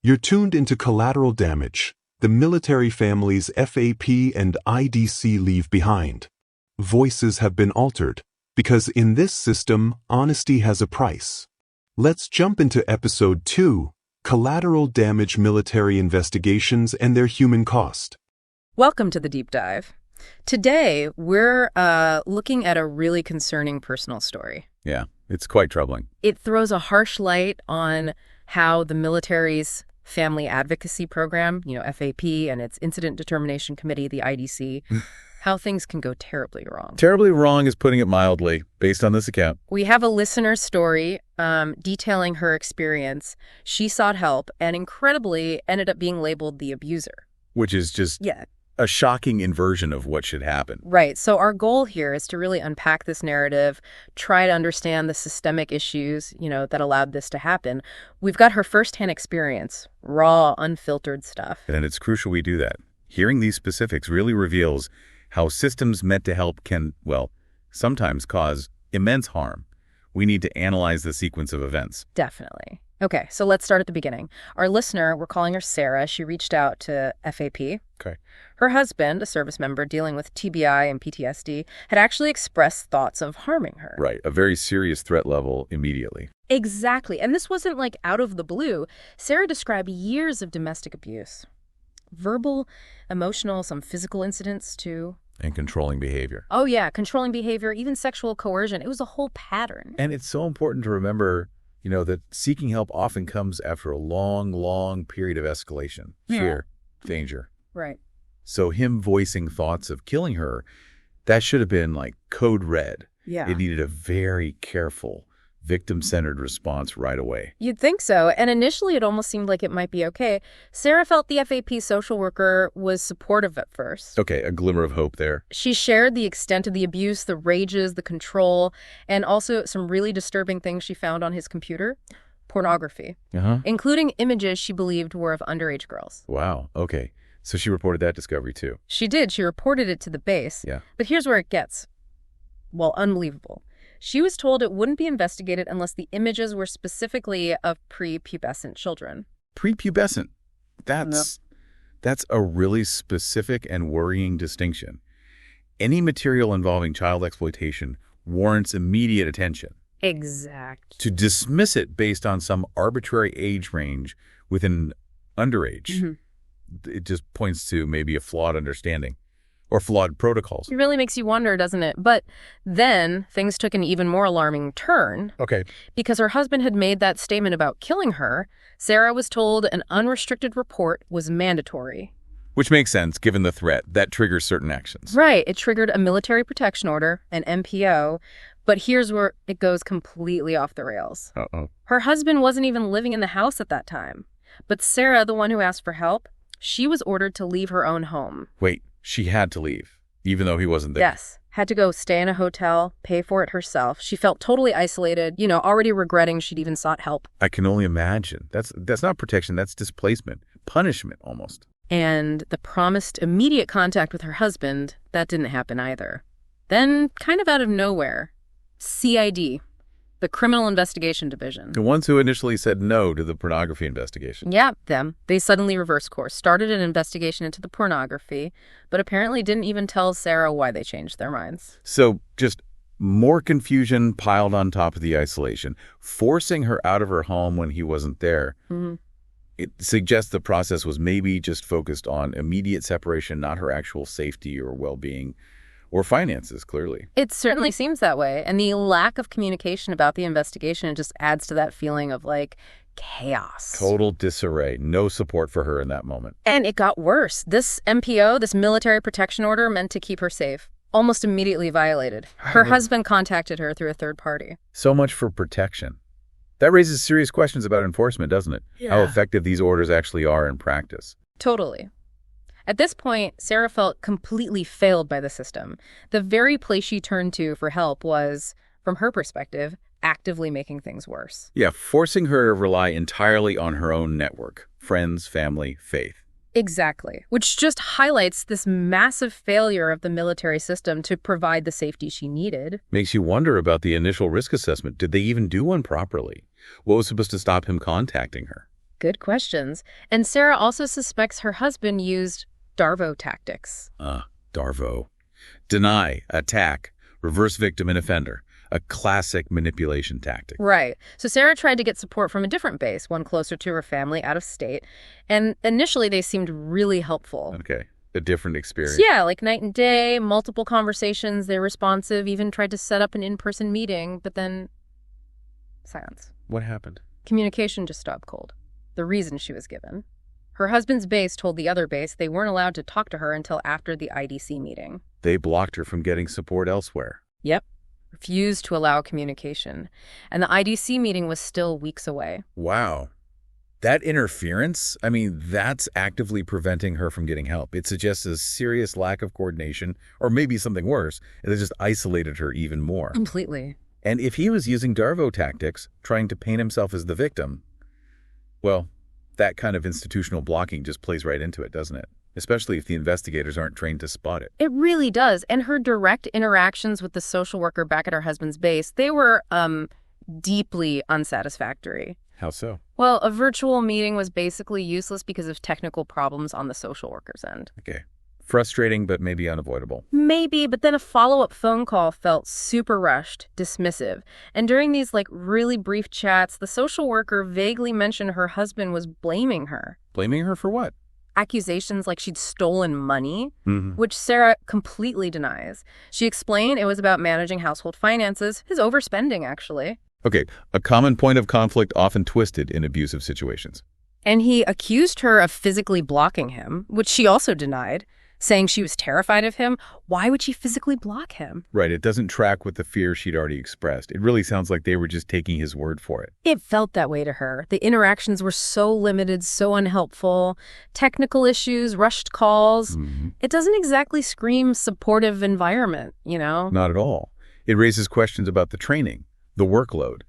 You're tuned into Collateral Damage, the military families FAP and IDC leave behind. Voices have been altered, because in this system, honesty has a price. Let's jump into Episode 2, Collateral Damage Military Investigations and Their Human Cost. Welcome to the Deep Dive. Today, we're looking at a really concerning personal story. Yeah, it's quite troubling. It throws a harsh light on how the military's Family Advocacy Program, FAP, and its Incident Determination Committee, the IDC, how things can go terribly wrong. Terribly wrong is putting it mildly, based on this account. We have a listener story detailing her experience. She sought help and incredibly ended up being labeled the abuser. Which is just a shocking inversion of what should happen. Right. So our goal here is to really unpack this narrative, try to understand the systemic issues, that allowed this to happen. We've got her firsthand experience, raw, unfiltered stuff. And it's crucial we do that. Hearing these specifics really reveals how systems meant to help can, sometimes cause immense harm. We need to analyze the sequence of events. Definitely. Okay, so let's start at the beginning. Our listener, we're calling her Sarah. She reached out to FAP. Okay. Her husband, a service member dealing with TBI and PTSD, had actually expressed thoughts of harming her. Right, a very serious threat level immediately. Exactly, and this wasn't like out of the blue. Sarah described years of domestic abuse. Verbal, emotional, some physical incidents too. And controlling behavior. Oh yeah, controlling behavior, even sexual coercion. It was a whole pattern. And it's so important to remember that seeking help often comes after a long, long period of escalation, fear, danger. Right. So him voicing thoughts of killing her, that should have been like code red. Yeah. It needed a very careful, victim-centered response right away. You'd think so. And initially, it almost seemed like it might be okay. Sarah felt the FAP social worker was supportive at first. Okay, a glimmer of hope there. She shared the extent of the abuse, the rages, the control, and also some really disturbing things she found on his computer. Pornography, including images she believed were of underage girls. Wow, okay. So she reported that discovery too. She did. She reported it to the base. Yeah. But here's where it gets, unbelievable. She was told it wouldn't be investigated unless the images were specifically of prepubescent children. Prepubescent. That's a really specific and worrying distinction. Any material involving child exploitation warrants immediate attention. Exact. To dismiss it based on some arbitrary age range within underage, it just points to maybe a flawed understanding. Or flawed protocols. It really makes you wonder, doesn't it? But then things took an even more alarming turn. Okay. Because her husband had made that statement about killing her, Sarah was told an unrestricted report was mandatory. Which makes sense, given the threat. That triggers certain actions. Right. It triggered a military protection order, an MPO. But here's where it goes completely off the rails. Uh-oh. Her husband wasn't even living in the house at that time. But Sarah, the one who asked for help, she was ordered to leave her own home. Wait. She had to leave, even though he wasn't there. Yes. Had to go stay in a hotel, pay for it herself. She felt totally isolated, already regretting she'd even sought help. I can only imagine. That's not protection, that's displacement. Punishment, almost. And the promised immediate contact with her husband, that didn't happen either. Then, kind of out of nowhere, CID, the Criminal Investigation Division. The ones who initially said no to the pornography investigation. Yeah, them. They suddenly reversed course, started an investigation into the pornography, but apparently didn't even tell Sarah why they changed their minds. So just more confusion piled on top of the isolation, forcing her out of her home when he wasn't there. It suggests the process was maybe just focused on immediate separation, not her actual safety or well-being. Or finances, clearly. It certainly seems that way. And the lack of communication about the investigation just adds to that feeling of, chaos. Total disarray. No support for her in that moment. And it got worse. This MPO, this military protection order meant to keep her safe, almost immediately violated. Her husband contacted her through a third party. So much for protection. That raises serious questions about enforcement, doesn't it? Yeah. How effective these orders actually are in practice. Totally. At this point, Sarah felt completely failed by the system. The very place she turned to for help was, from her perspective, actively making things worse. Yeah, forcing her to rely entirely on her own network, friends, family, faith. Exactly, which just highlights this massive failure of the military system to provide the safety she needed. Makes you wonder about the initial risk assessment. Did they even do one properly? What was supposed to stop him contacting her? Good questions. And Sarah also suspects her husband used DARVO tactics. DARVO. Deny, attack, reverse victim and offender. A classic manipulation tactic. Right. So Sarah tried to get support from a different base, one closer to her family, out of state. And initially they seemed really helpful. Okay. A different experience. Yeah, like night and day, multiple conversations, they're responsive, even tried to set up an in-person meeting, but then silence. What happened? Communication just stopped cold. The reason she was given. Her husband's base told the other base they weren't allowed to talk to her until after the IDC meeting. They blocked her from getting support elsewhere. Yep. Refused to allow communication. And the IDC meeting was still weeks away. Wow. That interference, I mean, that's actively preventing her from getting help. It suggests a serious lack of coordination, or maybe something worse, it just isolated her even more. Completely. And if he was using DARVO tactics, trying to paint himself as the victim, well, that kind of institutional blocking just plays right into it, doesn't it? Especially if the investigators aren't trained to spot it. It really does. And her direct interactions with the social worker back at her husband's base, they were deeply unsatisfactory. How so? Well, a virtual meeting was basically useless because of technical problems on the social worker's end. Okay. Frustrating, but maybe unavoidable. Maybe, but then a follow-up phone call felt super rushed, dismissive. And during these, really brief chats, the social worker vaguely mentioned her husband was blaming her. Blaming her for what? Accusations like she'd stolen money, which Sarah completely denies. She explained it was about managing household finances, his overspending, actually. Okay, a common point of conflict often twisted in abusive situations. And he accused her of physically blocking him, which she also denied, saying she was terrified of him. Why would she physically block him? Right, it doesn't track with the fear she'd already expressed. It really sounds like they were just taking his word for it. It felt that way to her. The interactions were so limited, so unhelpful. Technical issues, rushed calls. It doesn't exactly scream supportive environment, you know? Not at all. It raises questions about the training, the workload.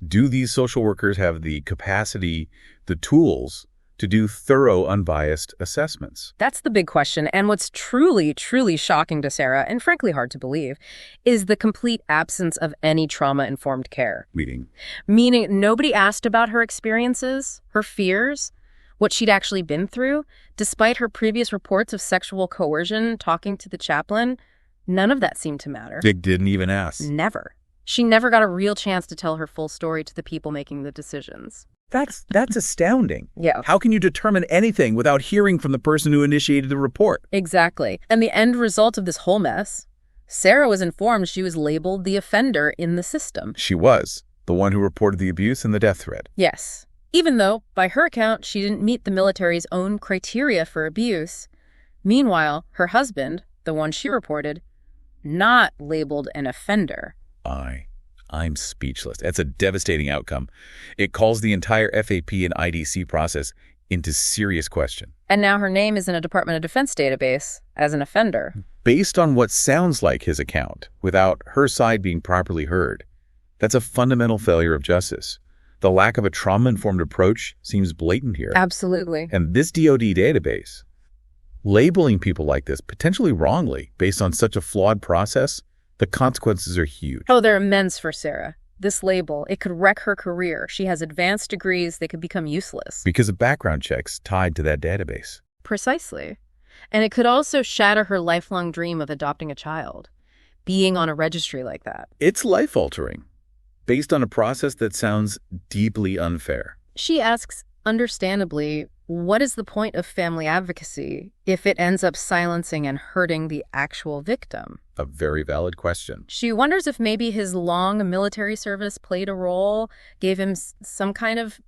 Do these social workers have the capacity, the tools to do thorough, unbiased assessments? That's the big question. And what's truly, truly shocking to Sarah, and frankly hard to believe, is the complete absence of any trauma-informed care. Meaning nobody asked about her experiences, her fears, what she'd actually been through. Despite her previous reports of sexual coercion, talking to the chaplain, none of that seemed to matter. They didn't even ask. Never. She never got a real chance to tell her full story to the people making the decisions. That's astounding. Yeah. How can you determine anything without hearing from the person who initiated the report? Exactly. And the end result of this whole mess, Sarah was informed she was labeled the offender in the system. She was. The one who reported the abuse and the death threat. Yes. Even though, by her account, she didn't meet the military's own criteria for abuse. Meanwhile, her husband, the one she reported, not labeled an offender. I'm speechless. That's a devastating outcome. It calls the entire FAP and IDC process into serious question. And now her name is in a Department of Defense database as an offender. Based on what sounds like his account, without her side being properly heard, that's a fundamental failure of justice. The lack of a trauma-informed approach seems blatant here. Absolutely. And this DoD database, labeling people like this, potentially wrongly, based on such a flawed process, the consequences are huge. Oh, they're immense for Sarah. This label, it could wreck her career. She has advanced degrees, they could become useless. Because of background checks tied to that database. Precisely. And it could also shatter her lifelong dream of adopting a child. Being on a registry like that. It's life-altering, based on a process that sounds deeply unfair. She asks, understandably, what is the point of family advocacy if it ends up silencing and hurting the actual victim? A very valid question. She wonders if maybe his long military service played a role, gave him some kind of,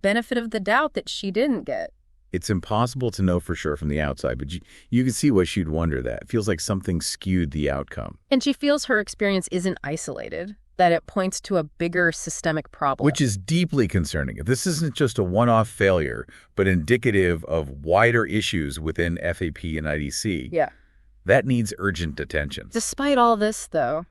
benefit of the doubt that she didn't get. It's impossible to know for sure from the outside, but you can see why she'd wonder that. It feels like something skewed the outcome. And she feels her experience isn't isolated, that it points to a bigger systemic problem. Which is deeply concerning. If this isn't just a one-off failure, but indicative of wider issues within FAP and IDC, that needs urgent attention. Despite all this, though,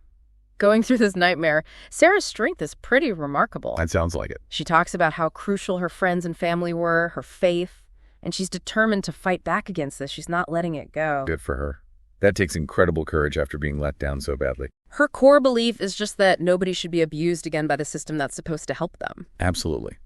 going through this nightmare, Sarah's strength is pretty remarkable. That sounds like it. She talks about how crucial her friends and family were, her faith, and she's determined to fight back against this. She's not letting it go. Good for her. That takes incredible courage after being let down so badly. Her core belief is just that nobody should be abused again by the system that's supposed to help them. Absolutely.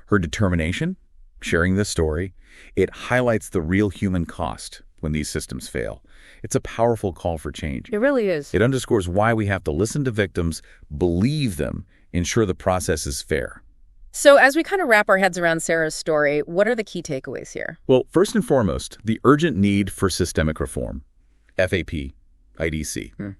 Her determination? sharing this story. It highlights the real human cost when these systems fail. It's a powerful call for change. It really is. It underscores why we have to listen to victims, believe them, ensure the process is fair. So as we kind of wrap our heads around Sarah's story, what are the key takeaways here? Well, first and foremost, the urgent need for systemic reform. FAP IDC.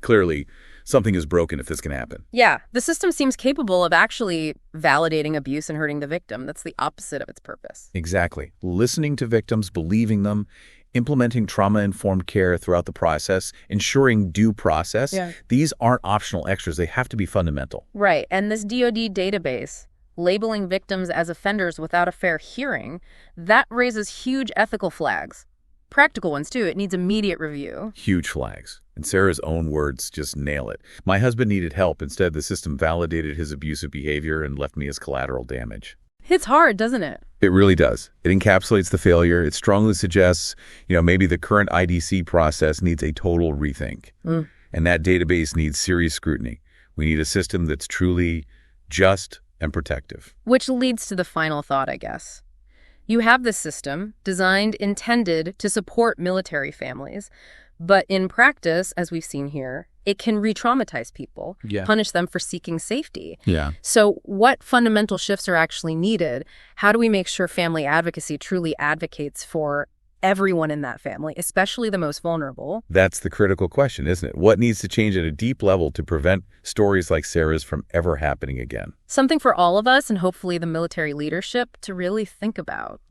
Clearly, something is broken if this can happen. Yeah, the system seems capable of actually validating abuse and hurting the victim. That's the opposite of its purpose. Exactly. Listening to victims, believing them, implementing trauma-informed care throughout the process, ensuring due process. Yeah. These aren't optional extras. They have to be fundamental. Right, and this DoD database, labeling victims as offenders without a fair hearing, that raises huge ethical flags. Practical ones, too. It needs immediate review. Huge flags. And Sarah's own words just nail it. My husband needed help. Instead, the system validated his abusive behavior and left me as collateral damage. It's hard, doesn't it? It really does. It encapsulates the failure. It strongly suggests, maybe the current IDC process needs a total rethink. And that database needs serious scrutiny. We need a system that's truly just and protective. Which leads to the final thought, I guess. You have this system intended to support military families, but in practice, as we've seen here, it can re-traumatize people, punish them for seeking safety. Yeah. So what fundamental shifts are actually needed? How do we make sure family advocacy truly advocates for everyone in that family, especially the most vulnerable? That's the critical question, isn't it? What needs to change at a deep level to prevent stories like Sarah's from ever happening again? Something for all of us and hopefully the military leadership to really think about.